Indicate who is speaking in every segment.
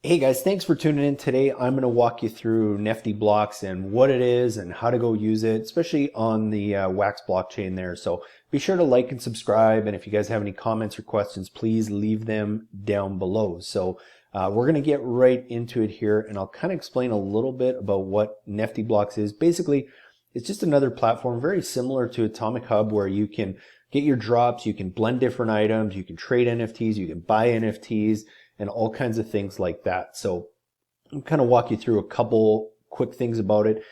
Speaker 1: Hey guys, thanks for tuning in. Today I'm going to walk you through NeftyBlocks and what it is and how to go use it, especially on the Wax blockchain there. So be sure to like and subscribe, and if you guys have any comments or questions, please leave them down below. So we're going to get right into it here, and I'll kind of explain a little bit about what NeftyBlocks is. Basically, it's just another platform very similar to Atomic Hub where you can get your drops, you can blend different items, you can trade NFTs, you can buy NFTs, and all kinds of things like that. So I'm kind of walk you through a couple quick things about it.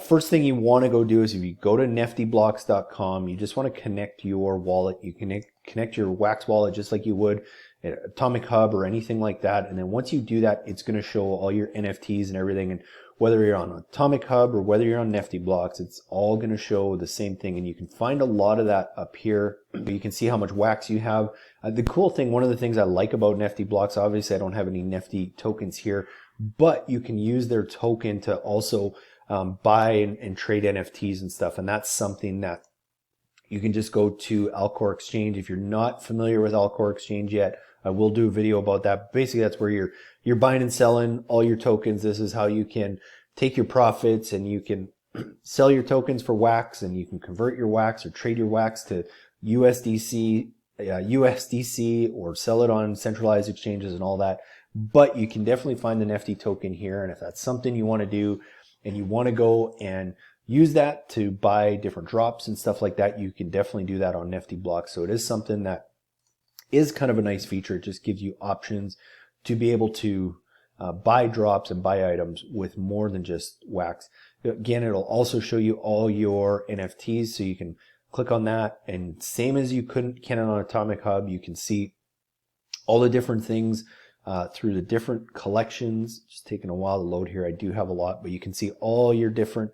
Speaker 1: First thing you want to go do is if you go to NeftyBlocks.com, you just want to connect your wallet. You can connect your Wax wallet just like you would at Atomic Hub or anything like that. And then once you do that, it's going to show all your NFTs and everything. And whether you're on Atomic Hub or whether you're on NeftyBlocks, it's all going to show the same thing. And you can find a lot of that up here. You can see how much Wax you have. The cool thing, one of the things I like about NeftyBlocks, obviously I don't have any Nefty tokens here, but you can use their token to also buy and trade NFTs and stuff. And that's something that you can just go to Alcor Exchange. If you're not familiar with Alcor Exchange yet, I will do a video about that. Basically, that's where you're buying and selling all your tokens. This is how you can take your profits and you can sell your tokens for Wax, and you can convert your Wax or trade your Wax to USDC or sell it on centralized exchanges and all that. But you can definitely find the Nefty token here, and if that's something you want to do and you want to go and use that to buy different drops and stuff like that, you can definitely do that on NeftyBlocks. So it is something that is kind of a nice feature. It just gives you options to be able to buy drops and buy items with more than just Wax. Again, it'll also show you all your NFTs, so you can click on that, and same as you can on Atomic Hub, you can see all the different things through the different collections. Just taking a while to load here. I do have a lot, but you can see all your different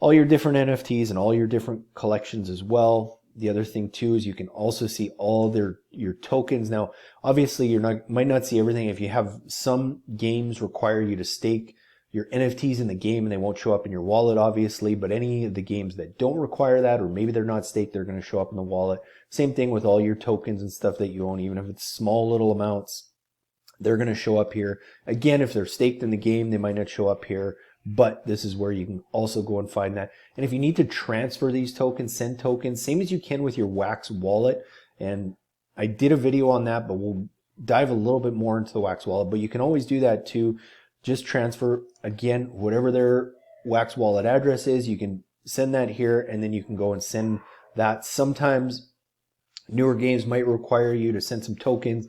Speaker 1: NFTs and all your different collections as well. The other thing too is you can also see all your tokens. Now, obviously might not see everything. If you have some games require you to stake your NFTs in the game and they won't show up in your wallet, obviously, but any of the games that don't require that, or maybe they're not staked, they're going to show up in the wallet. Same thing with all your tokens and stuff that you own, even if it's small little amounts, they're going to show up here. Again, if they're staked in the game, they might not show up here, but this is where you can also go and find that. And if you need to transfer these tokens, send tokens, same as you can with your Wax wallet. And I did a video on that, but we'll dive a little bit more into the Wax wallet, but you can always do that too. Just transfer, again, whatever their Wax wallet address is, you can send that here, and then you can go and send that. Sometimes newer games might require you to send some tokens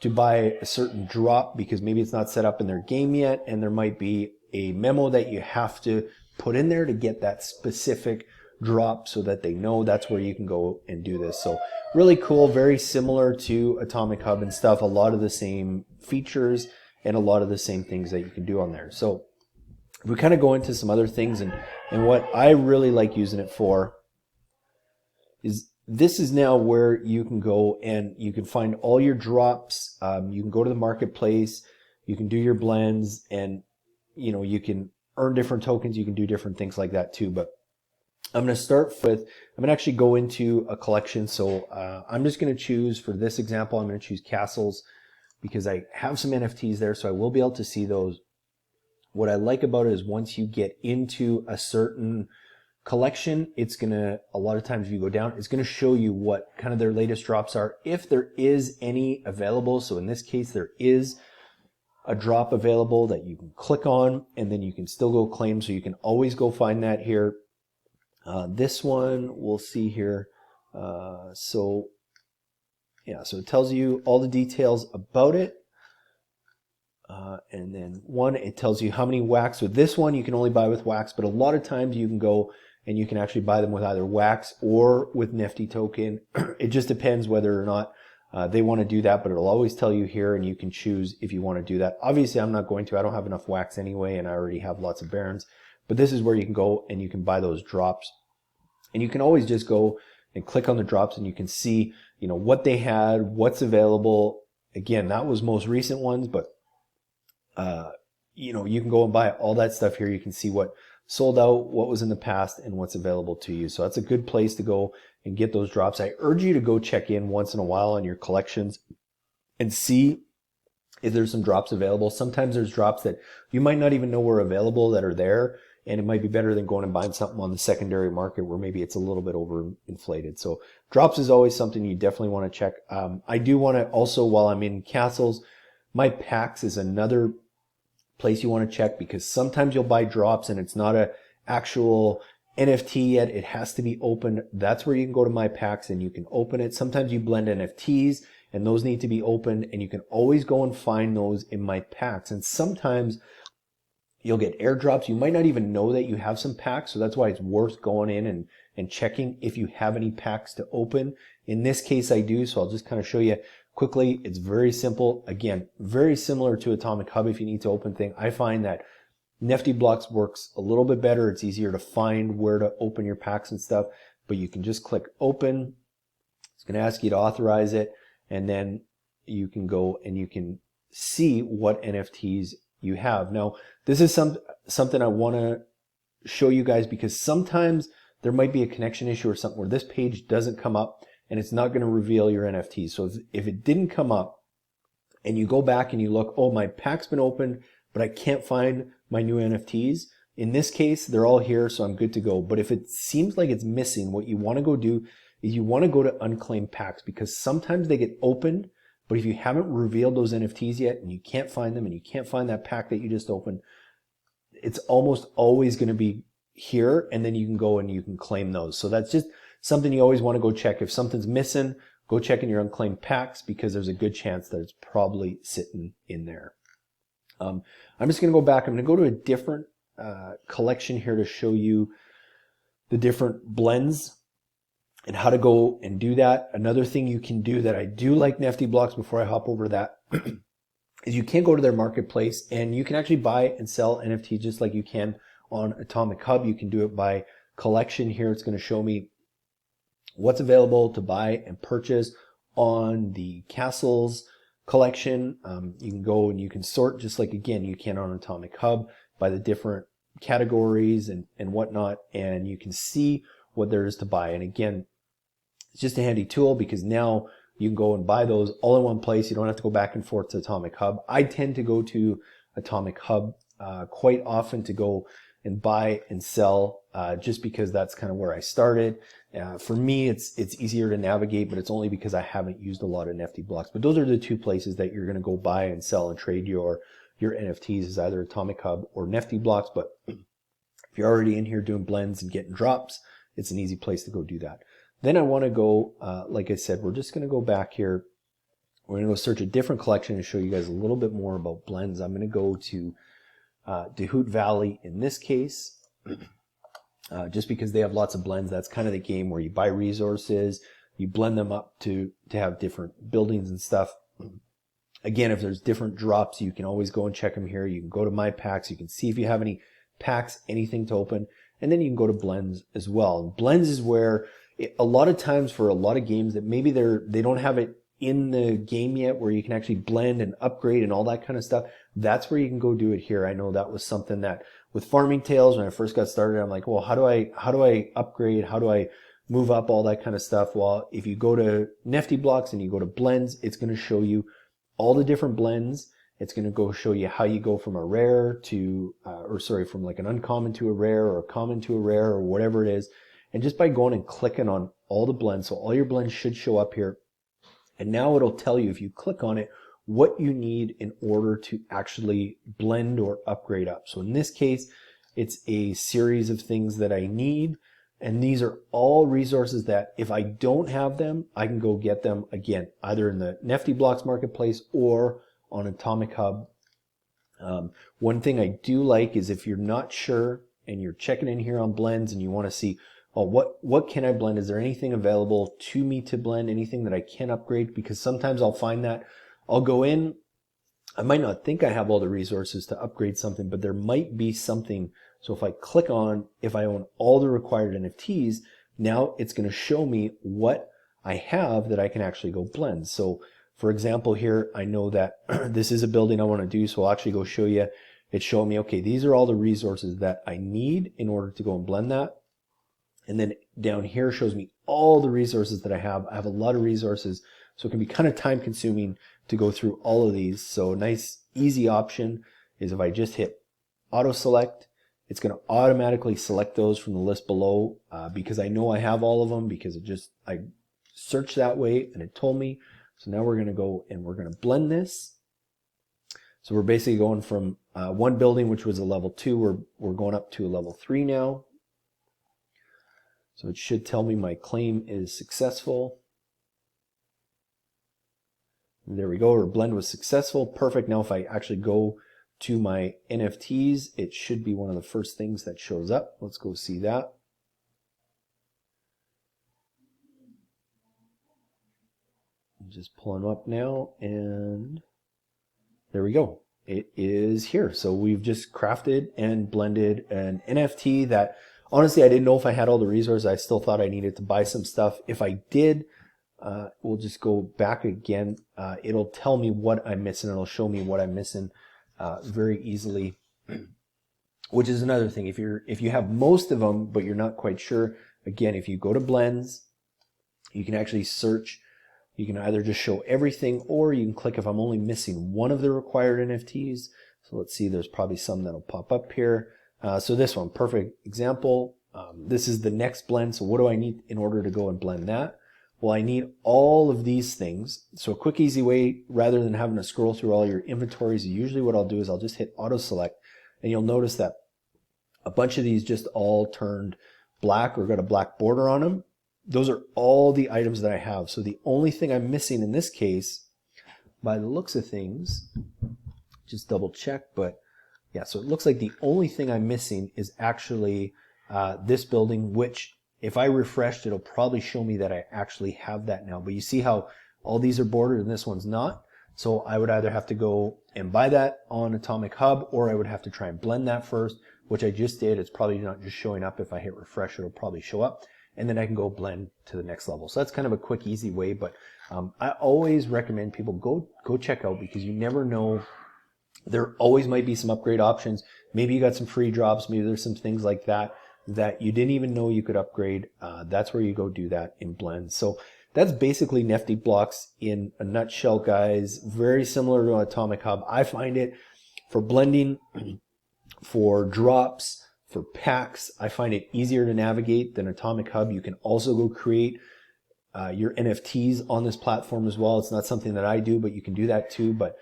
Speaker 1: to buy a certain drop because maybe it's not set up in their game yet, and there might be a memo that you have to put in there to get that specific drop so that they know that's where you can go and do this. So really cool, very similar to Atomic Hub and stuff, a lot of the same features and a lot of the same things that you can do on there. So if we kind of go into some other things, and what I really like using it for is this is now where you can go and you can find all your drops. You can go to the marketplace, you can do your blends, and you can earn different tokens. You can do different things like that too. But I'm going to start with, I'm going to actually go into a collection. So I'm just going to choose, for this example, I'm going to choose castles because I have some NFTs there, so I will be able to see those. What I like about it is once you get into a certain collection, it's gonna, a lot of times if you go down, it's gonna show you what kind of their latest drops are, if there is any available. So in this case, there is a drop available that you can click on, and then you can still go claim. So you can always go find that here. This one we'll see here. So it tells you all the details about it. And then it tells you how many Wax. With this one, you can only buy with Wax, but a lot of times you can go and you can actually buy them with either Wax or with Nefty token. It just depends whether or not they want to do that, but it'll always tell you here, and you can choose if you want to do that. Obviously, I'm not going to. I don't have enough Wax anyway, and I already have lots of Barons. But this is where you can go and you can buy those drops. And you can always just go and click on the drops, and you can see, what they had, what's available. Again, that was most recent ones, but you can go and buy all that stuff here. You can see what sold out, what was in the past, and what's available to you. So that's a good place to go and get those drops. I urge you to go check in once in a while on your collections and see if there's some drops available. Sometimes there's drops that you might not even know were available that are there, and it might be better than going and buying something on the secondary market where maybe it's a little bit overinflated. So drops is always something you definitely want to check. I do want to also, while I'm in castles, my packs is another place you want to check, because sometimes you'll buy drops and it's not a actual NFT yet. It has to be opened. That's where you can go to my packs and you can open it. Sometimes you blend NFTs and those need to be opened, and you can always go and find those in my packs. And sometimes you'll get airdrops. You might not even know that you have some packs, so that's why it's worth going in and checking if you have any packs to open. In this case, I do, so I'll just kind of show you quickly. It's very simple. Again, very similar to Atomic Hub if you need to open things. I find that NeftyBlocks works a little bit better. It's easier to find where to open your packs and stuff, but you can just click open. It's going to ask you to authorize it, and then you can go and you can see what NFTs you have. Now, this is something I want to show you guys, because sometimes there might be a connection issue or something where this page doesn't come up and it's not going to reveal your NFTs. So if it didn't come up and you go back and you look, oh, my pack's been opened, but I can't find my new NFTs. In this case, they're all here, so I'm good to go. But if it seems like it's missing, what you want to go do is you want to go to unclaimed packs, because sometimes they get opened, but if you haven't revealed those NFTs yet and you can't find them and you can't find that pack that you just opened, it's almost always going to be here, and then you can go and you can claim those. So that's just something you always want to go check. If something's missing, go check in your unclaimed packs, because there's a good chance that it's probably sitting in there. I'm just going to go back. I'm going to go to a different collection here to show you the different blends and how to go and do that. Another thing you can do that I do like NeftyBlocks, before I hop over to that, is you can go to their marketplace and you can actually buy and sell NFT just like you can on Atomic Hub. You can do it by collection. Here it's going to show me what's available to buy and purchase on the castles collection. You can go and you can sort just like, again, you can on Atomic Hub by the different categories and whatnot, and you can see what there is to buy. And again, it's just a handy tool, because now you can go and buy those all in one place. You don't have to go back and forth to Atomic Hub. I tend to go to Atomic Hub quite often to go and buy and sell, just because that's kind of where I started. For me, it's easier to navigate, but it's only because I haven't used a lot of NeftyBlocks. But those are the two places that you're going to go buy and sell and trade your NFTs, is either Atomic Hub or NeftyBlocks. But if you're already in here doing blends and getting drops, it's an easy place to go do that. Then I want to go, like I said, we're just going to go back here. We're going to go search a different collection and show you guys a little bit more about blends. I'm going to go to Dehoot Valley in this case, just because they have lots of blends. That's kind of the game where you buy resources, you blend them up to have different buildings and stuff. Again, if there's different drops, you can always go and check them here. You can go to my packs. You can see if you have any packs, anything to open. And then you can go to blends as well. And blends is where a lot of times for a lot of games that maybe they don't have it in the game yet, where you can actually blend and upgrade and all that kind of stuff, that's where you can go do it here. I know that was something that with Farming Tales, when I first got started, I'm like, well, how do I upgrade? How do I move up, all that kind of stuff? Well, if you go to NeftyBlocks and you go to blends, it's going to show you all the different blends. It's going to go show you how you go from a rare to, from like an uncommon to a rare, or a common to a rare, or whatever it is. And just by going and clicking on all the blends, so all your blends should show up here. And now it'll tell you, if you click on it, what you need in order to actually blend or upgrade up. So in this case, it's a series of things that I need. And these are all resources that if I don't have them, I can go get them again, either in the NeftyBlocks Marketplace or on Atomic Hub. One thing I do like is if you're not sure and you're checking in here on blends and you want to see, oh, what can I blend? Is there anything available to me to blend? Anything that I can upgrade? Because sometimes I'll find that I'll go in, I might not think I have all the resources to upgrade something, but there might be something. So if I click on, if I own all the required NFTs, now it's going to show me what I have that I can actually go blend. So for example, here, I know that this is a building I want to do, so I'll actually go show you. It's showing me, okay, these are all the resources that I need in order to go and blend that. And then down here shows me all the resources that I have. I have a lot of resources. So it can be kind of time consuming to go through all of these. So a nice easy option is if I just hit auto select, it's going to automatically select those from the list below because I know I have all of them because I searched that way and it told me. So now we're going to go and we're going to blend this. So we're basically going from one building, which was a level 2, we're going up to a level 3 now. So it should tell me my claim is successful. And there we go, our blend was successful. Perfect. Now if I actually go to my NFTs, it should be one of the first things that shows up. Let's go see that. I'm just pulling them up now, and there we go. It is here. So we've just crafted and blended an NFT that honestly I didn't know if I had all the resources. I still thought I needed to buy some stuff. If I did, we'll just go back again. It'll tell me what I'm missing. It'll show me what I'm missing very easily, which is another thing. If you have most of them but you're not quite sure, again, if you go to blends, you can actually search. You can either just show everything, or you can click if I'm only missing one of the required NFTs. So let's see, there's probably some that'll pop up here. So this one, perfect example. This is the next blend. So what do I need in order to go and blend that? Well, I need all of these things. So a quick, easy way, rather than having to scroll through all your inventories, usually what I'll do is I'll just hit auto select, and you'll notice that a bunch of these just all turned black or got a black border on them. Those are all the items that I have. So the only thing I'm missing in this case, by the looks of things, just double check, but yeah, so it looks like the only thing I'm missing is actually this building, which if I refreshed, it'll probably show me that I actually have that now. But you see how all these are bordered and this one's not? So I would either have to go and buy that on Atomic Hub, or I would have to try and blend that first, which I just did. It's probably not just showing up. If I hit refresh, it'll probably show up. And then I can go blend to the next level. So that's kind of a quick, easy way. But I always recommend people go check out, because you never know. There always might be some upgrade options. Maybe you got some free drops. Maybe there's some things like that that you didn't even know you could upgrade. That's where you go do that in blend. So that's basically NeftyBlocks in a nutshell, guys. Very similar to Atomic Hub. I find it for blending, for drops, for packs, I find it easier to navigate than Atomic Hub. You can also go create your NFTs on this platform as well. It's not something that I do, but you can do that too. But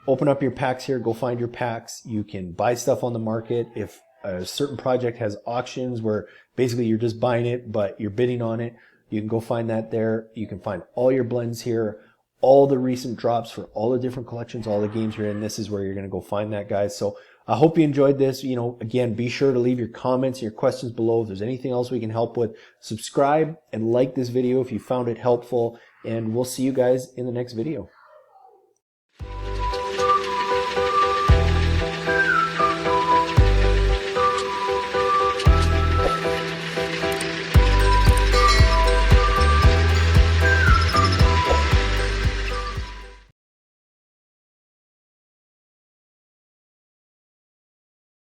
Speaker 1: open up your packs here, go find your packs. You can buy stuff on the market. If a certain project has auctions where basically you're just buying it, but you're bidding on it, you can go find that there. You can find all your blends here, all the recent drops for all the different collections, all the games you're in. This is where you're going to go find that, guys. So I hope you enjoyed this. You know, again, be sure to leave your comments and your questions below. If there's anything else we can help with, subscribe and like this video if you found it helpful, and we'll see you guys in the next video.